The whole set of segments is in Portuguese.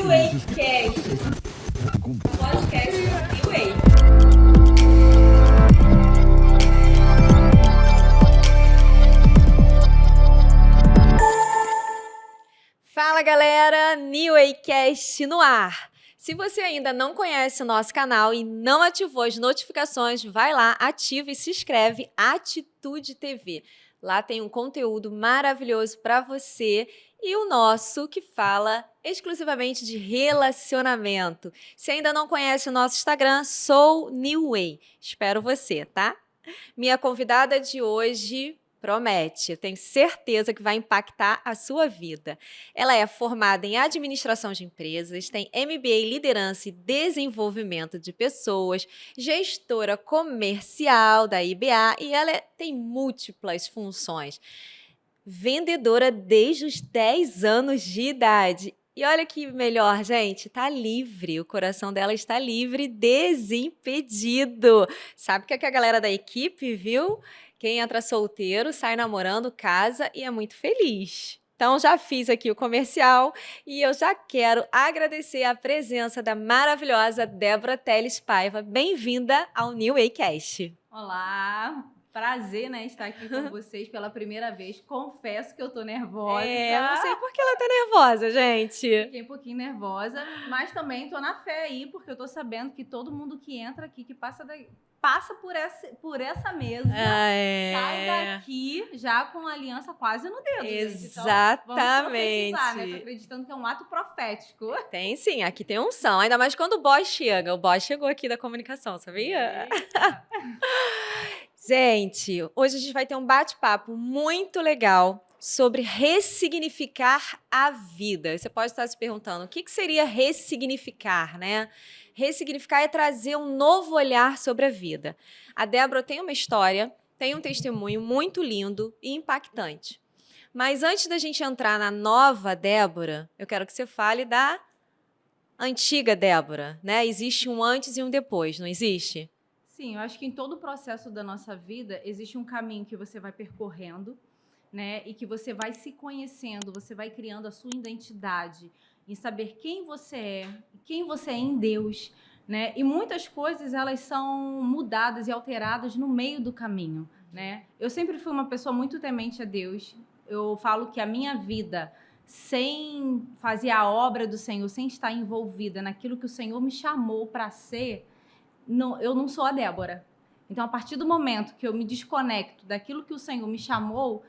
Waycast, podcast New Way. Fala galera, New Waycast no ar. Se você ainda não conhece o nosso canal e não ativou as notificações, vai lá, ativa e se inscreve, Atitude TV. Lá tem um conteúdo maravilhoso para você e o nosso que fala exclusivamente de relacionamento. Se ainda não conhece o nosso Instagram, sou New Way. Espero você, tá? Minha convidada de hoje promete, eu tenho certeza que vai impactar a sua vida. Ela é formada em administração de empresas, tem MBA em liderança e desenvolvimento de pessoas, gestora comercial da IBA e ela tem múltiplas funções. Vendedora desde os 10 anos de idade. E olha que melhor, gente, tá livre, o coração dela está livre, desimpedido. Sabe o que a galera da equipe viu? Quem entra solteiro, sai namorando, casa e é muito feliz. Então, já fiz aqui o comercial e eu já quero agradecer a presença da maravilhosa Débora Teles Paiva. Bem-vinda ao New Waycast. Olá, prazer, né, estar aqui com vocês pela primeira vez. Confesso que eu tô nervosa. Eu não sei por que ela tá nervosa, gente. Fiquei um pouquinho nervosa, mas também tô na fé aí, porque eu tô sabendo que todo mundo que entra aqui, que passa por essa mesa, sai daqui já com a aliança quase no dedo. Exatamente. Então, vamos profetizar, né? Tô acreditando que é um ato profético. Tem sim, aqui tem unção. Ainda mais quando o boss chega. O boss chegou aqui da comunicação, sabia? Gente, hoje a gente vai ter um bate-papo muito legal sobre ressignificar a vida. Você pode estar se perguntando, o que seria ressignificar, né? Ressignificar é trazer um novo olhar sobre a vida. A Débora tem uma história, tem um testemunho muito lindo e impactante. Mas antes da gente entrar na nova Débora, eu quero que você fale da antiga Débora, né? Existe um antes e um depois, não existe? Sim, eu acho que em todo o processo da nossa vida existe um caminho que você vai percorrendo, né? E que você vai se conhecendo, você vai criando a sua identidade, em saber quem você é em Deus, né? E muitas coisas elas são mudadas e alteradas no meio do caminho, né? Eu sempre fui uma pessoa muito temente a Deus. Eu falo que a minha vida sem fazer a obra do Senhor, sem estar envolvida naquilo que o Senhor me chamou para ser, eu não sou a Débora. Então, a partir do momento que eu me desconecto daquilo que o Senhor me chamou,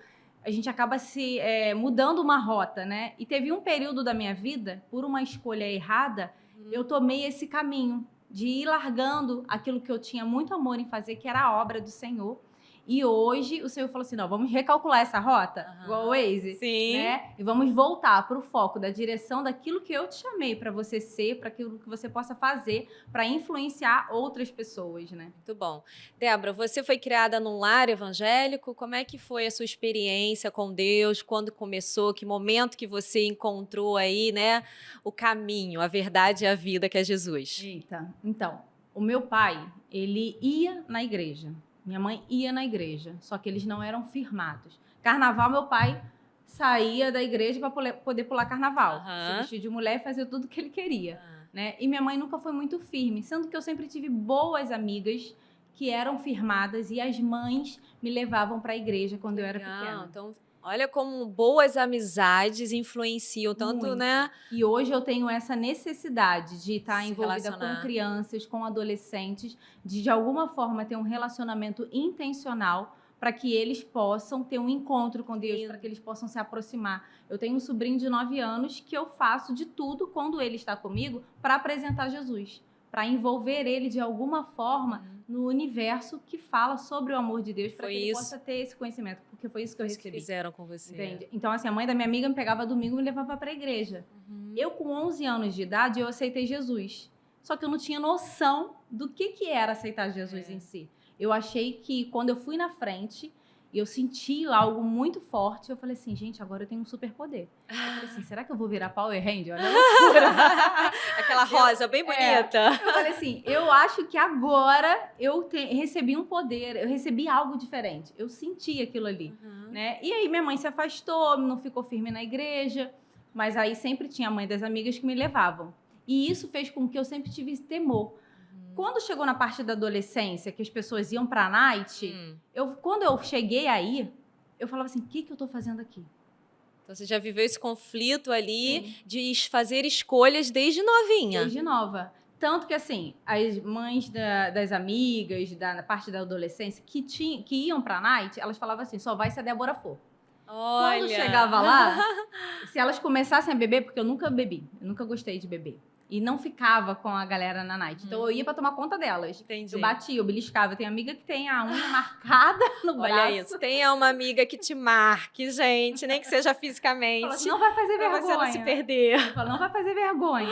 a gente acaba se mudando uma rota, né? E teve um período da minha vida, por uma escolha errada, eu tomei esse caminho de ir largando aquilo que eu tinha muito amor em fazer, que era a obra do Senhor. E hoje o Senhor falou assim, não, vamos recalcular essa rota, igual o Waze, sim, né? E vamos voltar para o foco da direção daquilo que eu te chamei para você ser, para aquilo que você possa fazer, para influenciar outras pessoas, né? Muito bom. Débora, você foi criada num lar evangélico? Como é que foi a sua experiência com Deus? Quando começou? Que momento que você encontrou aí, né, o caminho, a verdade e a vida que é Jesus? Eita, então, o meu pai, ele ia na igreja. Minha mãe ia na igreja, só que eles não eram firmados. Carnaval, meu pai saía da igreja para poder pular carnaval. Se vestir de mulher e fazer tudo que ele queria. Né? E minha mãe nunca foi muito firme, sendo que eu sempre tive boas amigas que eram firmadas e as mães me levavam para a igreja quando eu era pequena. Então, olha como boas amizades influenciam tanto, muito, né? E hoje eu tenho essa necessidade de estar envolvida com crianças, com adolescentes, de alguma forma ter um relacionamento intencional para que eles possam ter um encontro com Deus, para que eles possam se aproximar. Eu tenho um sobrinho de 9 anos que eu faço de tudo quando ele está comigo para apresentar Jesus, para envolver ele de alguma forma no universo que fala sobre o amor de Deus, para que ele possa ter esse conhecimento, porque foi isso que eu recebi. Que fizeram com você. Entende? Então, assim, a mãe da minha amiga me pegava domingo e me levava para a igreja. Eu, com 11 anos de idade, eu aceitei Jesus. Só que eu não tinha noção do que era aceitar Jesus em si. Eu achei que quando eu fui na frente e eu senti algo muito forte, eu falei assim, gente, agora eu tenho um superpoder. Eu falei assim, será que eu vou virar Power Ranger? Olha a loucura. Aquela rosa bem bonita. Eu falei assim, eu acho que agora eu recebi um poder, eu recebi algo diferente. Eu senti aquilo ali, né? E aí minha mãe se afastou, não ficou firme na igreja. Mas aí sempre tinha a mãe das amigas que me levavam. E isso fez com que eu sempre tivesse temor. Quando chegou na parte da adolescência, que as pessoas iam pra night, quando eu cheguei aí, eu falava assim, o que eu tô fazendo aqui? Então você já viveu esse conflito ali Sim. de fazer escolhas desde novinha. Desde nova. Tanto que, assim, as mães das amigas, da parte da adolescência, que iam pra night, elas falavam assim, só vai se a Débora for. Olha. Quando chegava lá, se elas começassem a beber, porque eu nunca bebi, eu nunca gostei de beber. E não ficava com a galera na night. Então eu ia pra tomar conta delas. Entendi. Eu batia, eu beliscava. Eu tenho amiga que tem a unha marcada no braço. Olha isso. Tenha uma amiga que te marque, gente. Nem que seja fisicamente. Fala assim, não vai fazer vergonha. Pra você não se perder. Fala, não vai fazer vergonha.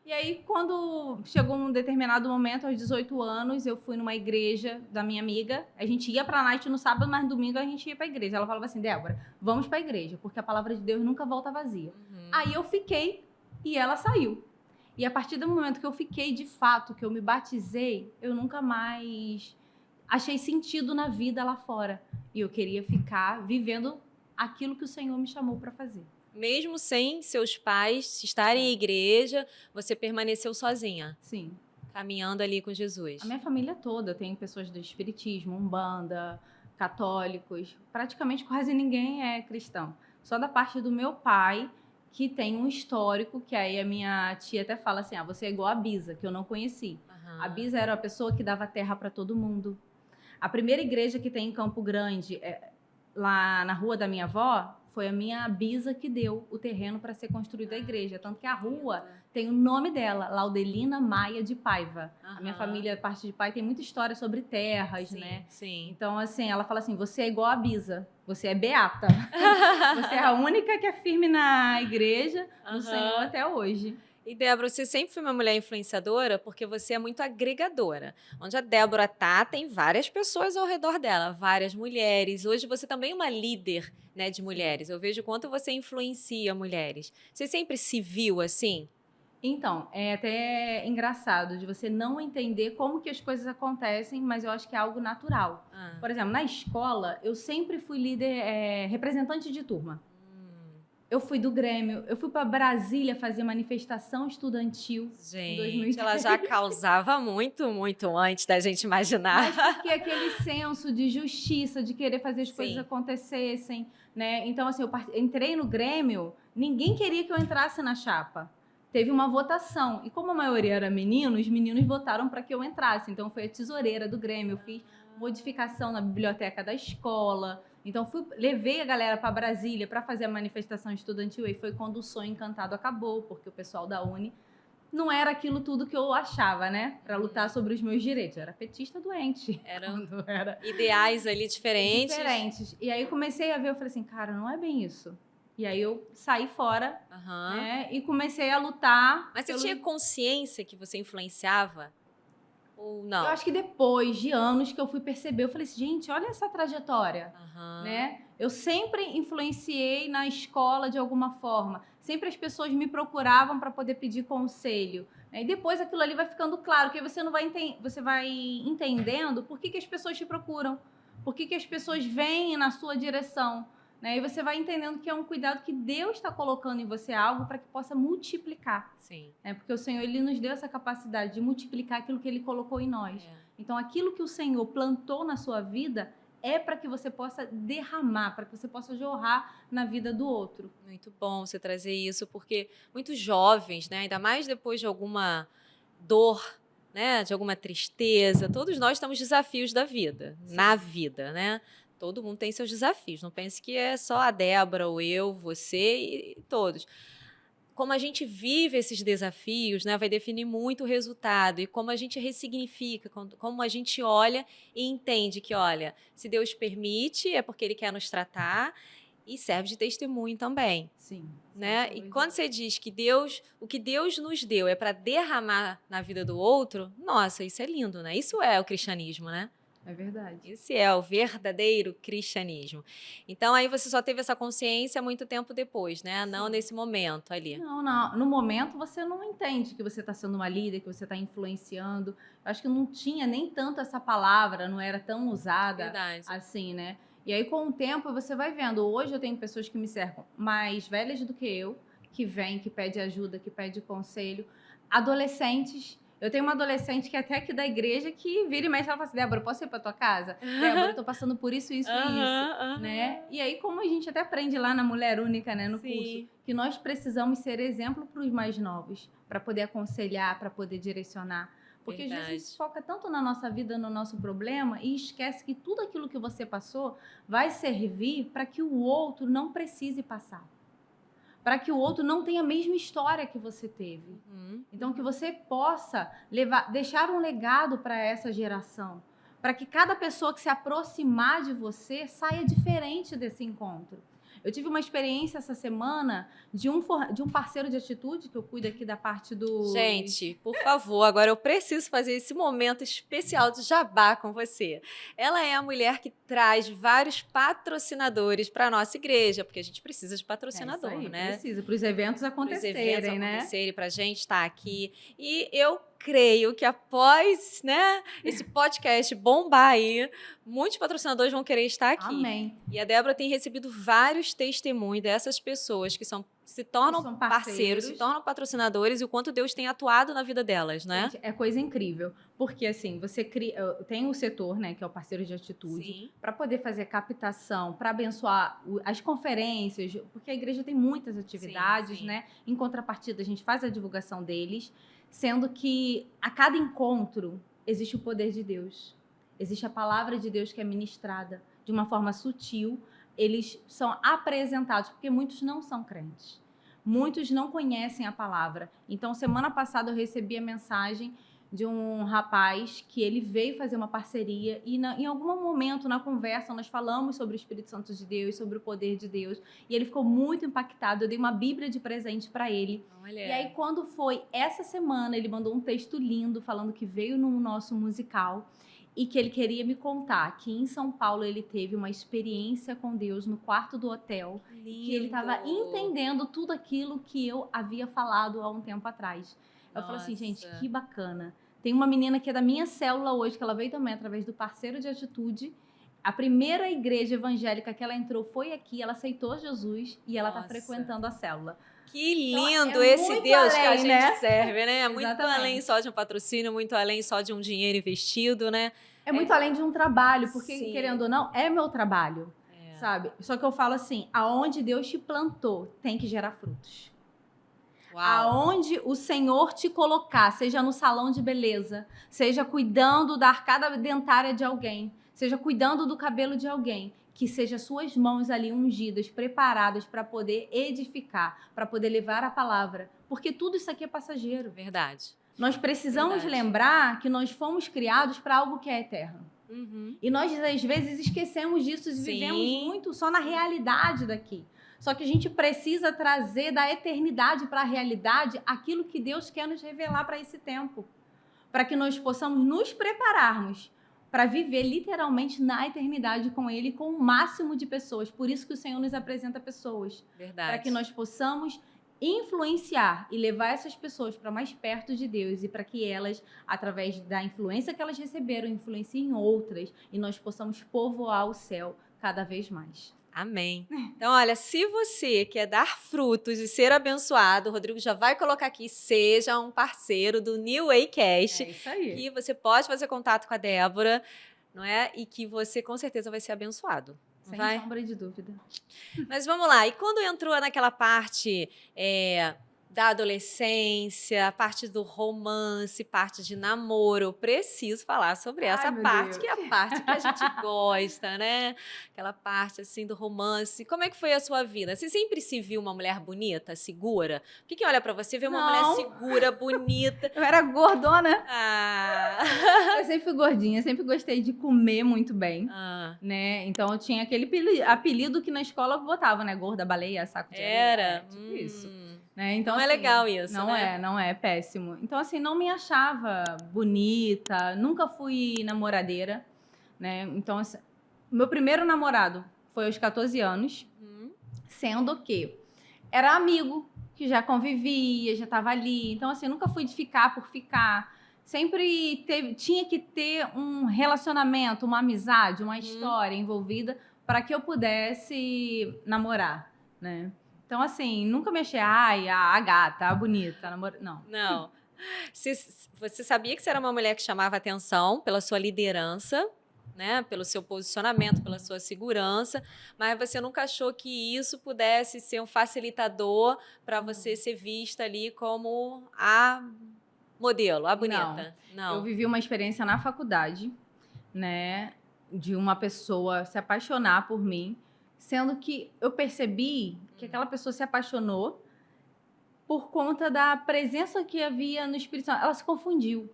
E aí, quando chegou um determinado momento, aos 18 anos, eu fui numa igreja da minha amiga. A gente ia pra night no sábado, mas no domingo a gente ia pra igreja. Ela falava assim, Débora, vamos pra igreja, porque a palavra de Deus nunca volta vazia. Aí eu fiquei e ela saiu. E a partir do momento que eu fiquei, de fato, que eu me batizei, eu nunca mais achei sentido na vida lá fora. E eu queria ficar vivendo aquilo que o Senhor me chamou para fazer. Mesmo sem seus pais estarem em igreja, você permaneceu sozinha? Sim. Caminhando ali com Jesus? A minha família toda. Eu tenho pessoas do espiritismo, umbanda, católicos. Praticamente quase ninguém é cristão. Só da parte do meu pai, que tem um histórico, que aí a minha tia até fala assim, você é igual a Bisa, que eu não conheci. A Bisa era a pessoa que dava terra para todo mundo. A primeira igreja que tem em Campo Grande, lá na rua da minha avó, foi a minha Bisa que deu o terreno para ser construída a igreja. Tanto que a rua tem o nome dela, Laudelina Maia de Paiva. A minha família, a parte de pai, tem muita história sobre terras, sim, né? Sim. Então, assim, ela fala assim, você é igual a Bisa, você é beata. Você é a única que é firme na igreja do Senhor até hoje. E, Débora, você sempre foi uma mulher influenciadora porque você é muito agregadora. Onde a Débora tá, tem várias pessoas ao redor dela, várias mulheres. Hoje você também é uma líder, né, de mulheres. Eu vejo o quanto você influencia mulheres. Você sempre se viu assim? Então, é até engraçado de você não entender como que as coisas acontecem, mas eu acho que é algo natural. Por exemplo, na escola, eu sempre fui líder, representante de turma. Eu fui do Grêmio, eu fui para Brasília fazer manifestação estudantil. Gente, em 2003. ela já causava muito, muito antes da gente imaginar. Mas porque aquele senso de justiça, de querer fazer as coisas Sim. acontecessem, né? Então, assim, eu entrei no Grêmio, ninguém queria que eu entrasse na chapa. Teve uma votação. E como a maioria era menino, os meninos votaram para que eu entrasse. Então, foi a tesoureira do Grêmio. Eu fiz modificação na biblioteca da escola. Então, levei a galera para Brasília para fazer a manifestação estudantil. E foi quando o sonho encantado acabou, porque o pessoal da Uni não era aquilo tudo que eu achava, né? Para lutar sobre os meus direitos. Eu era petista doente. Eram ideais ali diferentes. Diferentes. E aí, eu comecei a ver, eu falei assim, cara, não é bem isso. E aí eu saí fora, né, e comecei a lutar. Mas você tinha consciência que você influenciava? Ou não? Eu acho que depois de anos que eu fui perceber, eu falei assim, gente, olha essa trajetória, né? Eu sempre influenciei na escola de alguma forma. Sempre as pessoas me procuravam para poder pedir conselho. Né? E depois aquilo ali vai ficando claro, que você não vai você vai entendendo por que as pessoas te procuram, por que as pessoas vêm na sua direção. Né? E você vai entendendo que é um cuidado que Deus está colocando em você, algo para que possa multiplicar. Sim. Né? Porque o Senhor, Ele nos deu essa capacidade de multiplicar aquilo que Ele colocou em nós. Então, aquilo que o Senhor plantou na sua vida é para que você possa derramar, para que você possa jorrar na vida do outro. Muito bom você trazer isso, porque muitos jovens, né, ainda mais depois de alguma dor, né, de alguma tristeza, todos nós temos desafios da vida, na vida, né? Todo mundo tem seus desafios. Não pense que é só a Débora, ou eu, você e todos. Como a gente vive esses desafios, né, vai definir muito o resultado. E como a gente ressignifica, como a gente olha e entende que, olha, se Deus permite, é porque Ele quer nos tratar e serve de testemunho também. Sim. Né? E quando você diz que o que Deus nos deu é para derramar na vida do outro, nossa, isso é lindo, né? Isso é o cristianismo, né? É verdade. Esse é o verdadeiro cristianismo. Então, aí você só teve essa consciência muito tempo depois, né? Sim. Não nesse momento ali. Não. No momento, você não entende que você está sendo uma líder, que você está influenciando. Eu acho que não tinha nem tanto essa palavra, não era tão usada assim, né? E aí, com o tempo, você vai vendo. Hoje, eu tenho pessoas que me cercam mais velhas do que eu, que vem, que pede ajuda, que pede conselho. Adolescentes. Eu tenho uma adolescente que é até aqui da igreja que vira e mexe, ela fala assim, Débora, posso ir pra tua casa? Débora, eu tô passando por isso, isso e isso, né? E aí, como a gente até aprende lá na Mulher Única, né, no curso, que nós precisamos ser exemplo para os mais novos, para poder aconselhar, para poder direcionar. Porque às vezes a gente foca tanto na nossa vida, no nosso problema, e esquece que tudo aquilo que você passou vai servir para que o outro não precise passar. Para que o outro não tenha a mesma história que você teve. Então, que você possa deixar um legado para essa geração. Para que cada pessoa que se aproximar de você saia diferente desse encontro. Eu tive uma experiência essa semana de um parceiro de atitude, que eu cuido aqui da parte do... Gente, por favor, agora eu preciso fazer esse momento especial de jabá com você. Ela é a mulher que traz vários patrocinadores para a nossa igreja, porque a gente precisa de patrocinador, né? Precisa, para os eventos acontecerem, né? Para a gente estar aqui. E eu creio que após, né, esse podcast bombar aí, muitos patrocinadores vão querer estar aqui. Amém. E a Débora tem recebido vários testemunhos dessas pessoas que se tornam parceiros, se tornam patrocinadores e o quanto Deus tem atuado na vida delas, né? Gente, é coisa incrível. Porque, assim, você tem o setor, né, que é o parceiro de atitude, para poder fazer captação, para abençoar as conferências, porque a igreja tem muitas atividades, né? Em contrapartida, a gente faz a divulgação deles, sendo que a cada encontro existe o poder de Deus. Existe a palavra de Deus que é ministrada de uma forma sutil. Eles são apresentados, porque muitos não são crentes. Muitos não conhecem a palavra. Então, semana passada eu recebi a mensagem de um rapaz que ele veio fazer uma parceria e em algum momento na conversa nós falamos sobre o Espírito Santo de Deus, sobre o poder de Deus, e ele ficou muito impactado. Eu dei uma Bíblia de presente para ele. Olha. E aí, quando foi essa semana, ele mandou um texto lindo falando que veio no nosso musical e que ele queria me contar que em São Paulo ele teve uma experiência com Deus no quarto do hotel. Lindo. Que ele estava entendendo tudo aquilo que eu havia falado há um tempo atrás. Eu falo assim, gente, que bacana. Tem uma menina que é da minha célula hoje, que ela veio também através do parceiro de atitude. A primeira igreja evangélica que ela entrou foi aqui, ela aceitou Jesus e ela está frequentando a célula. Que lindo então, esse Deus além, que a gente, né, serve, né? Muito Exatamente. Além só de um patrocínio, muito além só de um dinheiro investido, né? É muito além de um trabalho, porque, querendo ou não, é meu trabalho, sabe? Só que eu falo assim, aonde Deus te plantou, tem que gerar frutos. Uau. Aonde o Senhor te colocar, seja no salão de beleza, seja cuidando da arcada dentária de alguém, seja cuidando do cabelo de alguém, que seja suas mãos ali ungidas, preparadas para poder edificar, para poder levar a palavra, porque tudo isso aqui é passageiro. Verdade. Nós precisamos lembrar que nós fomos criados para algo que é eterno. E nós, às vezes, esquecemos disso e vivemos muito só na realidade daqui. Só que a gente precisa trazer da eternidade para a realidade aquilo que Deus quer nos revelar para esse tempo. Para que nós possamos nos prepararmos para viver literalmente na eternidade com Ele e com o máximo de pessoas. Por isso que o Senhor nos apresenta pessoas. Verdade. Para que nós possamos influenciar e levar essas pessoas para mais perto de Deus e para que elas, através da influência que elas receberam, influenciem outras e nós possamos povoar o céu cada vez mais. Amém. Então, olha, se você quer dar frutos e ser abençoado, o Rodrigo já vai colocar aqui, seja um parceiro do New Way Cast. É isso aí. Que você pode fazer contato com a Débora, não é? E que você com certeza vai ser abençoado. Sem sombra de dúvida. Mas vamos lá. E quando entrou naquela parte da adolescência, a parte do romance, parte de namoro, eu preciso falar sobre essa parte, que é a parte que a gente gosta, né? Aquela parte, assim, do romance. Como é que foi a sua vida? Você sempre se viu uma mulher bonita, segura? Por que olha pra você e vê uma mulher segura, bonita? Eu era gordona. Ah. Eu sempre fui gordinha, sempre gostei de comer muito bem, né? Então, eu tinha aquele apelido que na escola botava, né? Gorda, baleia, saco de areia. Era? Tipo isso. Né? Então, não assim, é legal isso, não é péssimo. Então, assim, não me achava bonita, nunca fui namoradeira, né? Então, assim, meu primeiro namorado foi aos 14 anos, sendo que era amigo, que já convivia, já estava ali. Então, assim, nunca fui de ficar por ficar. Sempre tinha que ter um relacionamento, uma amizade, uma história envolvida para que eu pudesse namorar, né? Então, assim, nunca me achei, ai, a gata, a bonita, a não. Não. Você sabia que você era uma mulher que chamava atenção pela sua liderança, né? Pelo seu posicionamento, pela sua segurança, mas você nunca achou que isso pudesse ser um facilitador para você ser vista ali como a modelo, a bonita? Eu Não. vivi uma experiência na faculdade, né, de uma pessoa se apaixonar por mim, sendo que eu percebi que aquela pessoa se apaixonou por conta da presença que havia no Espírito Santo. Ela se confundiu.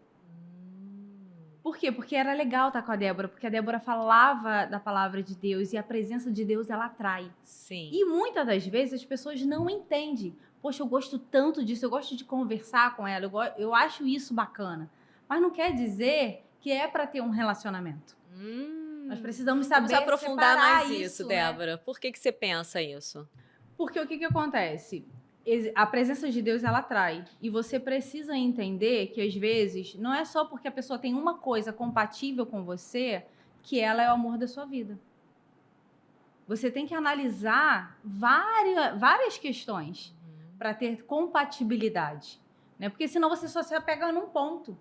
Por quê? Porque era legal estar com a Débora, porque a Débora falava da palavra de Deus e a presença de Deus, ela atrai. Sim. E muitas das vezes as pessoas não entendem. Poxa, eu gosto tanto disso, eu gosto de conversar com ela, eu acho isso bacana. Mas não quer dizer que é para ter um relacionamento. Nós precisamos saber Vamos aprofundar mais isso, isso, né? Débora. Por que você pensa isso? Porque o que acontece? A presença de Deus, ela atrai. E você precisa entender que, às vezes, não é só porque a pessoa tem uma coisa compatível com você que ela é o amor da sua vida. Você tem que analisar várias questões para ter compatibilidade, né? Porque senão você só se apega num ponto.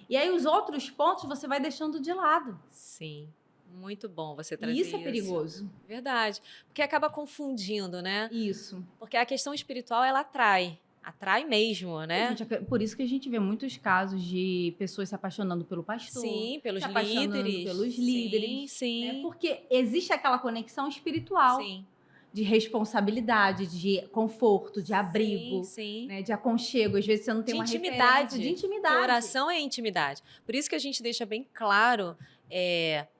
E aí os outros pontos você vai deixando de lado. Sim. Muito bom você trazer E isso. isso é perigoso. Verdade. Porque acaba confundindo, né? Isso. Porque a questão espiritual, ela atrai. Atrai mesmo, né? Por isso que a gente vê muitos casos de pessoas se apaixonando pelo pastor. Sim, pelos se apaixonando líderes. pelos Sim, líderes. sim. Né? Porque existe aquela conexão espiritual. Sim. De responsabilidade, de conforto, de abrigo, sim. Né? De aconchego. Às vezes você não tem uma referência de intimidade. Porque oração é intimidade. Por isso que a gente deixa bem claro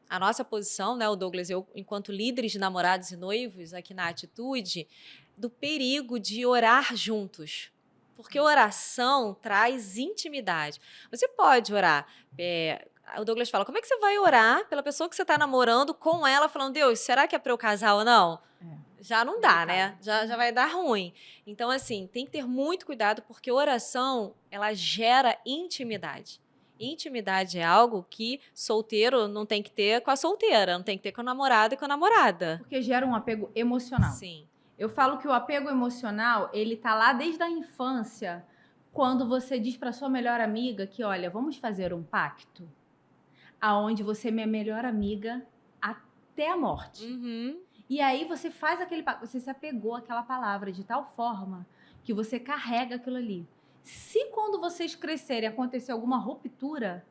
a nossa posição, né, o Douglas e eu, enquanto líderes de namorados e noivos aqui na Atitude, do perigo de orar juntos. Porque oração traz intimidade. Você pode orar. O Douglas fala, como é que você vai orar pela pessoa que você está namorando com ela, falando, Deus, será que é para eu casar ou não? Já não dá, né? Já vai dar ruim. Então, assim, tem que ter muito cuidado, porque oração, ela gera intimidade. Intimidade é algo que solteiro não tem que ter com a solteira, não tem que ter com o namorado e com a namorada. Porque gera um apego emocional. Sim. Eu falo que o apego emocional, ele tá lá desde a infância, quando você diz para sua melhor amiga que, olha, vamos fazer um pacto, aonde você é minha melhor amiga até a morte. E aí você faz aquele pacto, você se apegou àquela palavra de tal forma que você carrega aquilo ali. Se quando vocês crescerem acontecer alguma ruptura,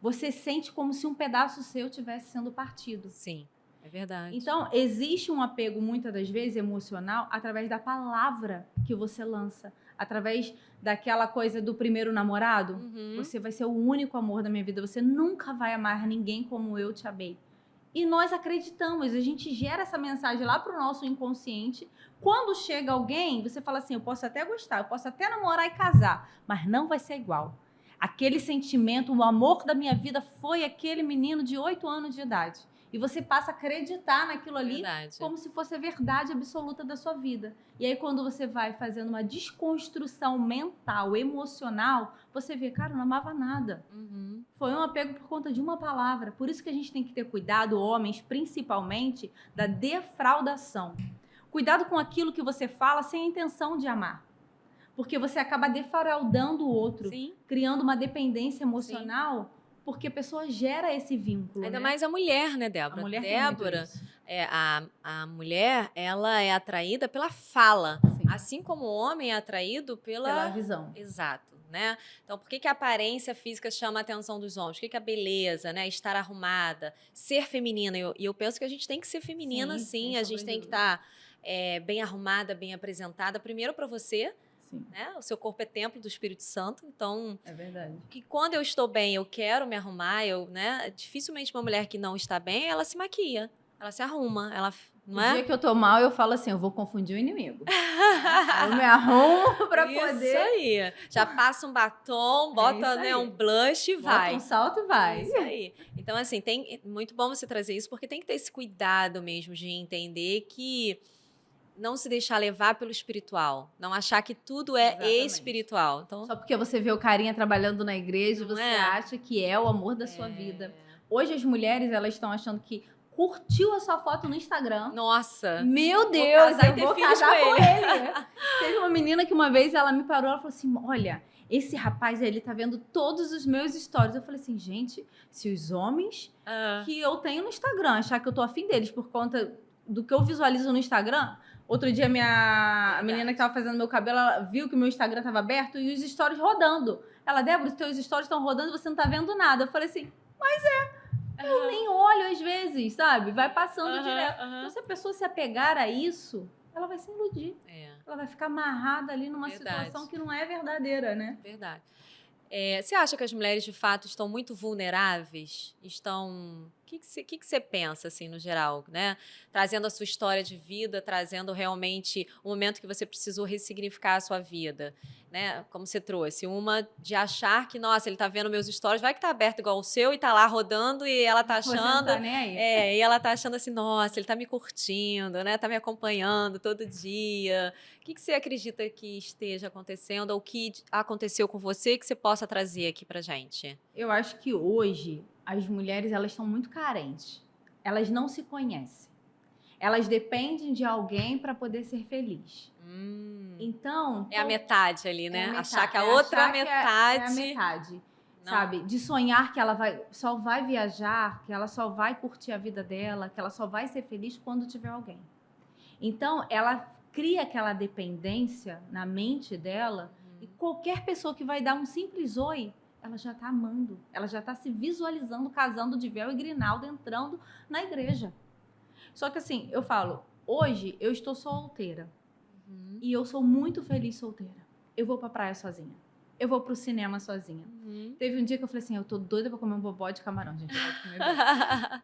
você sente como se um pedaço seu tivesse sendo partido. Sim, é verdade. Então, existe um apego, muitas das vezes, emocional, através da palavra que você lança. Através daquela coisa do primeiro namorado. Você vai ser o único amor da minha vida. Você nunca vai amar ninguém como eu te amei. E nós acreditamos, a gente gera essa mensagem lá pro nosso inconsciente. Quando chega alguém, você fala assim, eu posso até gostar, eu posso até namorar e casar, mas não vai ser igual. Aquele sentimento, o amor da minha vida foi aquele menino de 8 anos de idade. E você passa a acreditar naquilo ali como se fosse a verdade absoluta da sua vida. E aí, quando você vai fazendo uma desconstrução mental, emocional, você vê, cara, eu não amava nada. Foi um apego por conta de uma palavra. Por isso que a gente tem que ter cuidado, homens, principalmente, da defraudação. Cuidado com aquilo que você fala sem a intenção de amar. Porque você acaba defraudando o outro, criando uma dependência emocional, porque a pessoa gera esse vínculo. Ainda mais a mulher, né, Débora? A mulher Débora, a mulher, ela é atraída pela fala. Sim. Assim como o homem é atraído pela visão. Exato. Né? Então, por que a aparência física chama a atenção dos homens? Por que a beleza, né? Estar arrumada, ser feminina? E eu penso que a gente tem que ser feminina, sim. A gente tem que estar bem arrumada, bem apresentada. Primeiro para você, né? O seu corpo é templo do Espírito Santo. Então, é verdade. Que quando eu estou bem, eu quero me arrumar. Né? Dificilmente uma mulher que não está bem, ela se maquia, ela se arruma, ela... Não o dia que eu tô mal, eu falo assim, eu vou confundir o inimigo. Eu me arrumo pra poder... Isso aí. Já passa um batom, bota um blush e vai. Bota um salto e vai. Isso aí. Então, assim, muito bom você trazer isso, porque tem que ter esse cuidado mesmo de entender que não se deixar levar pelo espiritual. Não achar que tudo é espiritual. Então, só porque você vê o carinha trabalhando na igreja, você acha que é o amor da sua vida. Hoje as mulheres, elas estão achando que curtiu a sua foto no Instagram. Nossa. Meu Deus, casar e eu ter vou filhos casar com com ele. Teve uma menina que uma vez ela me parou, ela falou assim, olha, esse rapaz aí, ele tá vendo todos os meus stories. Eu falei assim, gente, se os homens que eu tenho no Instagram achar que eu tô afim deles por conta do que eu visualizo no Instagram... Outro dia, a menina que tava fazendo meu cabelo, ela viu que o meu Instagram tava aberto e os stories rodando. Ela, Débora, os teus stories estão rodando e você não tá vendo nada. Eu falei assim, eu nem olho às vezes, sabe? Vai passando direto. Então, se a pessoa se apegar a isso, ela vai se iludir. Ela vai ficar amarrada ali numa situação que não é verdadeira, né? Verdade. Você acha que as mulheres, de fato, estão muito vulneráveis? Estão... O que você pensa, assim, no geral, né? Trazendo a sua história de vida, trazendo realmente o momento que você precisou ressignificar a sua vida, né? Como você trouxe. Uma de achar que, nossa, ele tá vendo meus stories, vai que tá aberto igual o seu e tá lá rodando e ela tá achando... Você não tá nem aí. E ela tá achando assim, nossa, ele tá me curtindo, né? Tá me acompanhando todo dia. O que você acredita que esteja acontecendo ou que aconteceu com você que você possa trazer aqui pra gente? Eu acho que hoje as mulheres elas estão muito carentes. Elas não se conhecem. Elas dependem de alguém para poder ser feliz. Então... É a metade ali, né? metade, achar que a outra metade... É a metade. Sabe? De sonhar que ela só vai viajar, que ela só vai curtir a vida dela, que ela só vai ser feliz quando tiver alguém. Então, ela cria aquela dependência na mente dela e qualquer pessoa que vai dar um simples oi, ela já tá amando. Ela já tá se visualizando, casando de véu e grinalda, entrando na igreja. Só que assim, eu falo, hoje eu estou solteira. E eu sou muito feliz solteira. Eu vou pra praia sozinha. Eu vou pro cinema sozinha. Teve um dia que eu falei assim, eu tô doida pra comer um bobó de camarão, gente.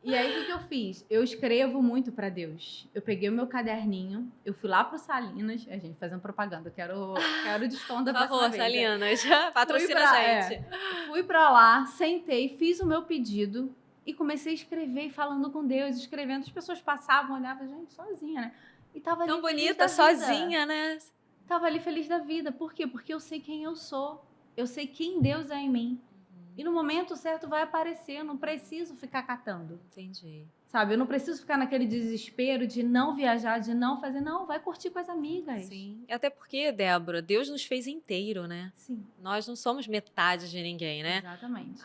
E aí, o que eu fiz? Eu escrevo muito pra Deus. Eu peguei o meu caderninho, eu fui lá pro Salinas, a gente fazendo propaganda, eu quero desconto da próxima vez. Salinas, patrocina a gente. Fui pra lá, sentei, fiz o meu pedido e comecei a escrever, falando com Deus, escrevendo. As pessoas passavam, olhavam, gente, sozinha, né? E tava ali tão bonita, sozinha, né? Tava ali feliz da vida. Por quê? Porque eu sei quem eu sou. Eu sei quem Deus é em mim. E no momento certo vai aparecer. Eu não preciso ficar catando. Entendi. Sabe? Eu não preciso ficar naquele desespero de não viajar, de não fazer. Não, vai curtir com as amigas. Sim. Até porque, Débora, Deus nos fez inteiro, né? Sim. Nós não somos metade de ninguém, né? Exatamente.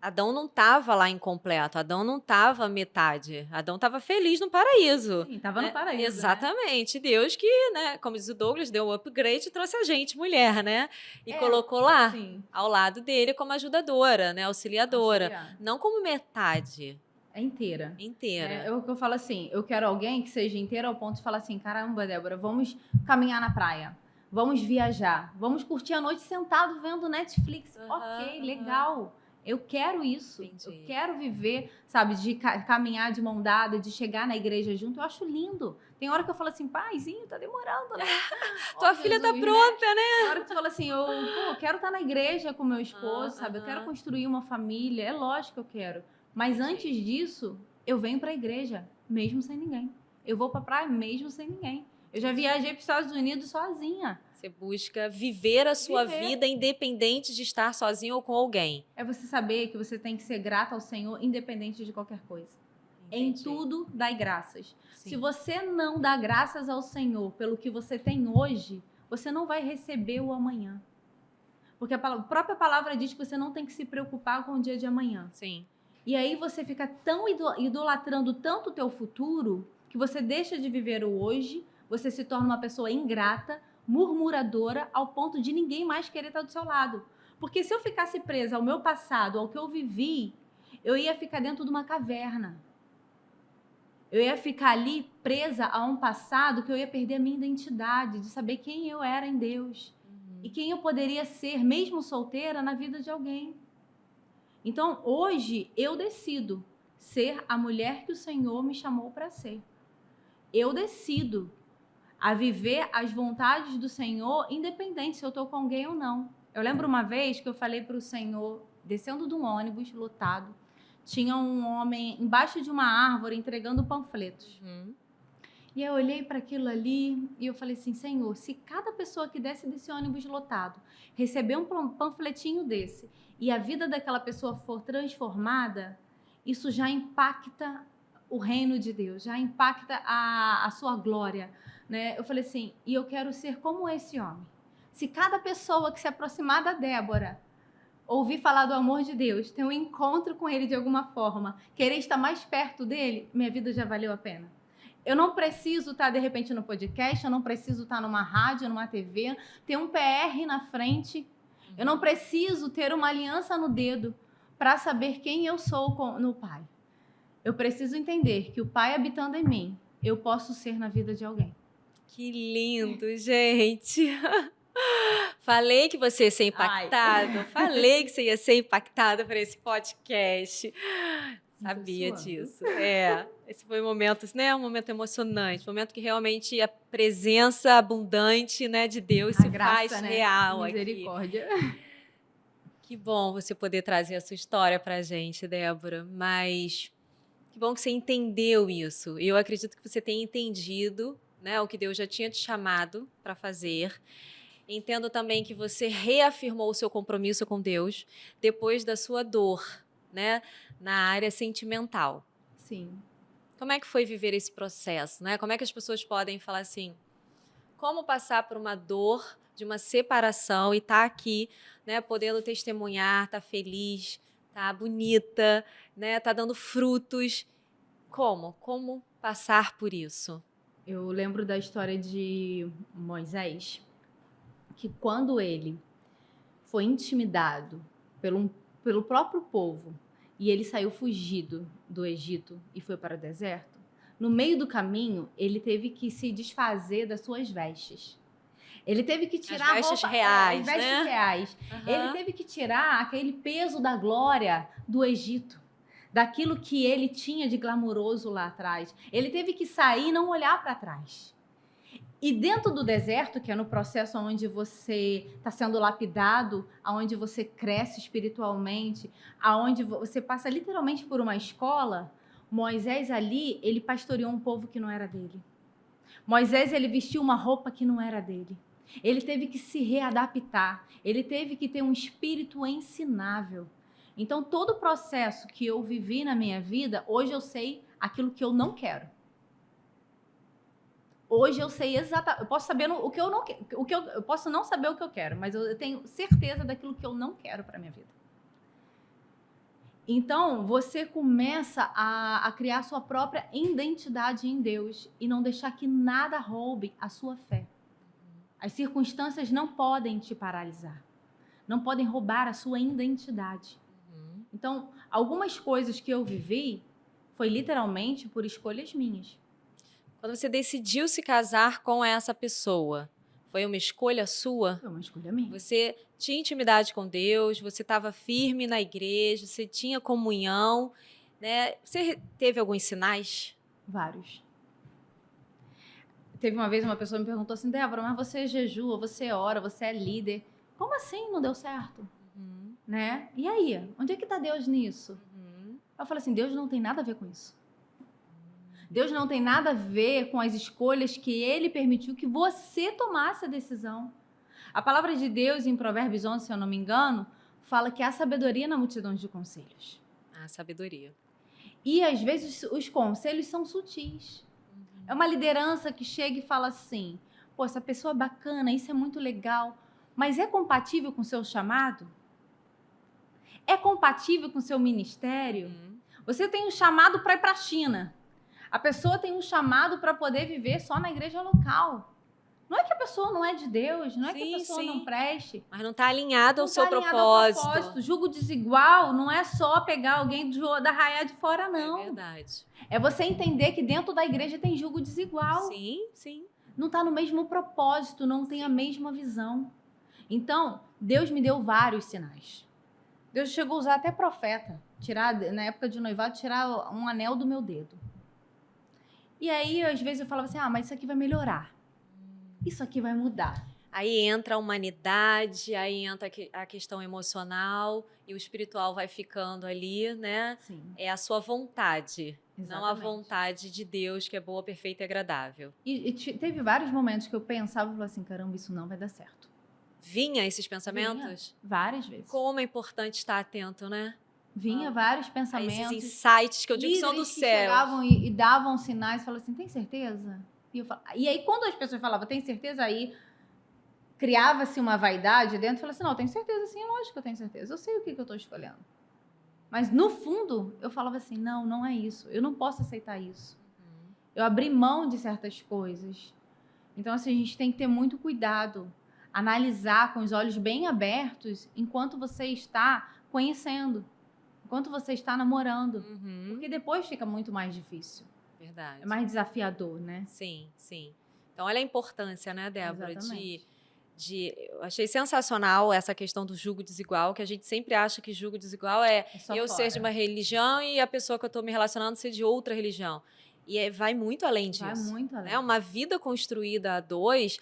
Adão não estava lá incompleto. Adão não estava metade. Adão estava feliz no paraíso. Sim, estava no paraíso. Exatamente. Né? Deus que, né, como diz o Douglas, deu um upgrade e trouxe a gente, mulher, né? E colocou lá, ao lado dele, como ajudadora, né? Auxiliadora. Não como metade. É inteira. Inteira. É o que eu falo assim, eu quero alguém que seja inteira ao ponto de falar assim, caramba, Débora, vamos caminhar na praia, vamos viajar, vamos curtir a noite sentado vendo Netflix. Ok, legal. Eu quero isso. Entendi. Eu quero viver, sabe, de caminhar de mão dada, de chegar na igreja junto. Eu acho lindo. Tem hora que eu falo assim, paizinho, tá demorando, né? Tua filha tá pronta, né? Tem hora que tu fala assim, eu quero estar na igreja com meu esposo, sabe? Eu quero construir uma família. É lógico que eu quero. Mas antes disso, eu venho pra igreja, mesmo sem ninguém. Eu vou pra praia, mesmo sem ninguém. Eu já viajei para os Estados Unidos sozinha. Você busca viver a sua vida independente de estar sozinho ou com alguém. É você saber que você tem que ser grata ao Senhor, independente de qualquer coisa. Entendi. Em tudo, dai graças. Sim. Se você não dá graças ao Senhor pelo que você tem hoje, você não vai receber o amanhã. Porque a própria palavra diz que você não tem que se preocupar com o dia de amanhã. Sim. E aí você fica tão idolatrando tanto o teu futuro que você deixa de viver o hoje, você se torna uma pessoa ingrata, murmuradora, ao ponto de ninguém mais querer estar do seu lado. Porque se eu ficasse presa ao meu passado, ao que eu vivi, eu ia ficar dentro de uma caverna. Eu ia ficar ali presa a um passado que eu ia perder a minha identidade, de saber quem eu era em Deus. E quem eu poderia ser, mesmo solteira, na vida de alguém. Então, hoje, eu decido ser a mulher que o Senhor me chamou para ser. Eu decido a viver as vontades do Senhor, independente se eu estou com alguém ou não. Eu lembro uma vez que eu falei para o Senhor, descendo de um ônibus lotado, tinha um homem embaixo de uma árvore entregando panfletos. E eu olhei para aquilo ali e eu falei assim, Senhor, se cada pessoa que desce desse ônibus lotado receber um panfletinho desse e a vida daquela pessoa for transformada, isso já impacta o reino de Deus, já impacta a sua glória, né? Eu falei assim, e eu quero ser como esse homem. Se cada pessoa que se aproximar da Débora ouvir falar do amor de Deus, ter um encontro com ele de alguma forma, querer estar mais perto dele, minha vida já valeu a pena. Eu não preciso estar, de repente, no podcast, eu não preciso estar numa rádio, numa TV, ter um PR na frente. Eu não preciso ter uma aliança no dedo para saber quem eu sou no Pai. Eu preciso entender que o Pai habitando em mim, eu posso ser na vida de alguém. Que lindo, gente. Falei que você ia ser impactado. Falei que você ia ser impactado por esse podcast. Sabia disso. Esse foi um momento, né? Um momento emocionante, um momento que realmente a presença abundante, né, de Deus se faz real aqui. Misericórdia. Que bom você poder trazer a sua história para a gente, Débora. Mas que bom que você entendeu isso. Eu acredito que você tenha entendido, né, o que Deus já tinha te chamado para fazer. Entendo também que você reafirmou o seu compromisso com Deus depois da sua dor, né, na área sentimental. Sim. Como é que foi viver esse processo, né? Como é que as pessoas podem falar assim, como passar por uma dor de uma separação e estar aqui, né, podendo testemunhar, estar feliz, estar bonita, né, estar dando frutos. Como passar por isso? Eu lembro da história de Moisés, que quando ele foi intimidado pelo próprio povo e ele saiu fugido do Egito e foi para o deserto, no meio do caminho ele teve que se desfazer das suas vestes. Ele teve que tirar as vestes roupa, reais, as vestes né? reais. Ele teve que tirar aquele peso da glória do Egito, daquilo que ele tinha de glamouroso lá atrás. Ele teve que sair e não olhar para trás. E dentro do deserto, que é no processo onde você está sendo lapidado, onde você cresce espiritualmente, onde você passa literalmente por uma escola, Moisés ali, ele pastoreou um povo que não era dele. Moisés, ele vestiu uma roupa que não era dele. Ele teve que se readaptar. Ele teve que ter um espírito ensinável. Então, todo o processo que eu vivi na minha vida, hoje eu sei aquilo que eu não quero. Hoje eu sei exatamente, eu posso saber o que eu não quero, eu posso não saber o que eu quero, mas eu tenho certeza daquilo que eu não quero para minha vida. Então, você começa a criar sua própria identidade em Deus e não deixar que nada roube a sua fé. As circunstâncias não podem te paralisar, não podem roubar a sua identidade. Então, algumas coisas que eu vivi foi literalmente por escolhas minhas. Quando você decidiu se casar com essa pessoa, foi uma escolha sua? Foi uma escolha minha. Você tinha intimidade com Deus, você estava firme na igreja, você tinha comunhão, né? Você teve alguns sinais? Vários. Teve uma vez uma pessoa me perguntou assim, Débora, mas você jejua, você ora, você é líder. Como assim não deu certo? Né? E aí? Onde é que está Deus nisso? Eu falei assim, Deus não tem nada a ver com isso. Deus não tem nada a ver com as escolhas que Ele permitiu que você tomasse a decisão. A palavra de Deus, em Provérbios 11, se eu não me engano, fala que há sabedoria na multidão de conselhos. Há sabedoria. E, às vezes, os conselhos são sutis. É uma liderança que chega e fala assim, pô, essa pessoa é bacana, isso é muito legal, mas é compatível com o seu chamado? É compatível com o seu ministério? Você tem um chamado para ir para a China. A pessoa tem um chamado para poder viver só na igreja local. Não é que a pessoa não é de Deus, não é que a pessoa não preste. Mas não está alinhada ao seu propósito. Julgo desigual não é só pegar alguém da raia de fora, não. É verdade. É você entender que dentro da igreja tem julgo desigual. Sim, sim. Não está no mesmo propósito, não tem a mesma visão. Então, Deus me deu vários sinais. Deus chegou a usar até profeta. Na época de noivado, tirar um anel do meu dedo. E aí, às vezes, eu falava assim, mas isso aqui vai melhorar. Isso aqui vai mudar. Aí entra a humanidade, aí entra a questão emocional e o espiritual vai ficando ali, né? Sim. É a sua vontade, Exatamente. não a vontade de Deus, que é boa, perfeita e agradável. E teve vários momentos que eu pensava e falava assim, caramba, isso não vai dar certo. Vinha esses pensamentos? Vinha, várias vezes. Como é importante estar atento, né? Vinha vários Aí pensamentos. esses insights que eu digo que são do líderes que céu. chegavam e davam sinais, falavam assim, tem certeza? E aí, quando as pessoas falavam, tem certeza? Aí criava-se uma vaidade dentro, falava assim, não, eu tenho certeza, sim, lógico que eu tenho certeza. Eu sei o que eu tô escolhendo. Mas, no fundo, eu falava assim, não, não é isso. Eu não posso aceitar isso. Eu abri mão de certas coisas. Então, assim, a gente tem que ter muito cuidado. Analisar com os olhos bem abertos enquanto você está conhecendo. Enquanto você está namorando. Porque depois fica muito mais difícil. Verdade. É mais desafiador, né? Sim, sim. Então, olha a importância, né, Débora, Exatamente. eu achei sensacional essa questão do julgo desigual, que a gente sempre acha que julgo desigual é só eu ser de uma religião e a pessoa que eu estou me relacionando ser de outra religião. E vai muito além disso. Vai muito além. Né? Uma vida construída a dois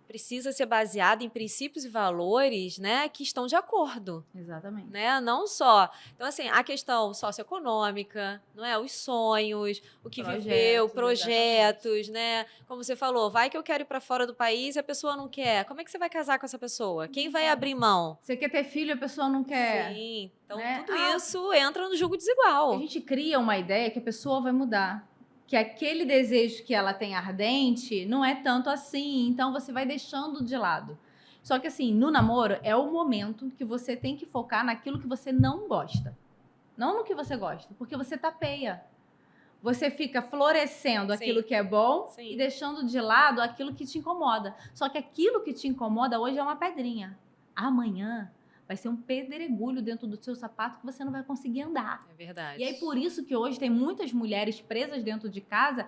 precisa ser baseada em princípios e valores, né, que estão de acordo. Exatamente. Né? Não só. Então, assim, a questão socioeconômica, não é? Os sonhos, o que viveu, projetos, né? Como você falou, vai que eu quero ir para fora do país e a pessoa não quer. Como é que você vai casar com essa pessoa? Quem vai abrir mão? Você quer ter filho, a pessoa não quer. Sim. Então, né? tudo isso entra no julgo desigual. A gente cria uma ideia que a pessoa vai mudar. Que aquele desejo que ela tem ardente não é tanto assim, então você vai deixando de lado. Só que assim, no namoro é o momento que você tem que focar naquilo que você não gosta. Não no que você gosta, porque você tapeia. Você fica florescendo aquilo que é bom e deixando de lado aquilo que te incomoda. Só que aquilo que te incomoda hoje é uma pedrinha. Amanhã vai ser um pedregulho dentro do seu sapato que você não vai conseguir andar. É verdade. E aí, por isso que hoje tem muitas mulheres presas dentro de casa